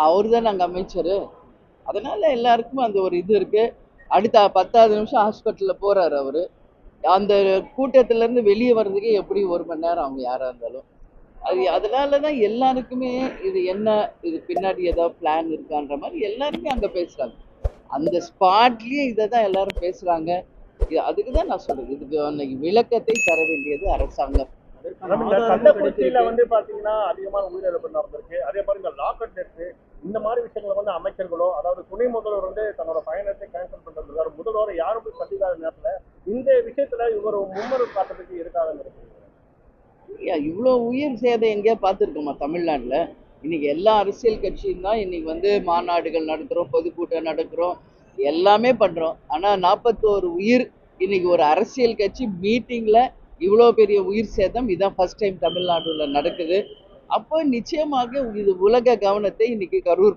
அவர் தான் அங்கே அமைச்சர். அதனால எல்லாருக்கும் அந்த ஒரு இது இருக்கு. அடுத்த 10வது நிமிஷம் ஹாஸ்பிட்டலில் போறாரு அவரு. அந்த கூட்டத்துல இருந்து வெளியே வர்றதுக்கே எப்படி 1 மணி நேரம் அவங்க யாரா இருந்தாலும். அதனால தான் எல்லாருக்குமே இது என்ன, இது பின்னாடி ஏதாவது பிளான் இருக்கான்ற மாதிரி எல்லாருமே அங்க பேசுறாங்க. அந்த ஸ்பாட்லயே இதை தான் எல்லாரும் பேசுறாங்க. அதுக்கு தான் நான் சொல்றது, இதுக்கு அன்னைக்கு விளக்கத்தை தர வேண்டியது அரசாங்கம். கள்ளக்குறிச்சியில வந்து பாத்தீங்கன்னா அதிகமான உயிரிழப்பு நடந்திருக்கு. அதே மாதிரி இந்த லாக்அவுட் டெஸ்ட் இந்த மாதிரி விஷயங்களை வந்து அமைச்சர்களோ அதாவது துணை முதல்வர் வந்து தன்னோட பயணத்தை கேன்சல் பண்றதுக்காக முதல்வர் யாரும் போய் சந்திக்காத நேரத்துல இந்த விஷயத்துல இவர் மும்மறு காட்டுறதுக்கு இருக்காதுன்னு இருக்கு. இவ்வளோ உயிர் சேதம் எங்கேயா பார்த்துருக்கோமா தமிழ்நாட்டில்? இன்னைக்கு எல்லா அரசியல் கட்சியும் தான் இன்னைக்கு வந்து மாநாடுகள் நடத்துகிறோம், பொதுக்கூட்டம் நடக்கிறோம், எல்லாமே பண்ணுறோம். ஆனால் 41 உயிர் இன்னைக்கு ஒரு அரசியல் கட்சி மீட்டிங்கில் இவ்வளோ பெரிய உயிர் சேதம் இதான் ஃபர்ஸ்ட் டைம் தமிழ்நாடுல நடக்குது. அப்போ நிச்சயமாக இது உலக கவனத்தை இன்னைக்கு கரூர்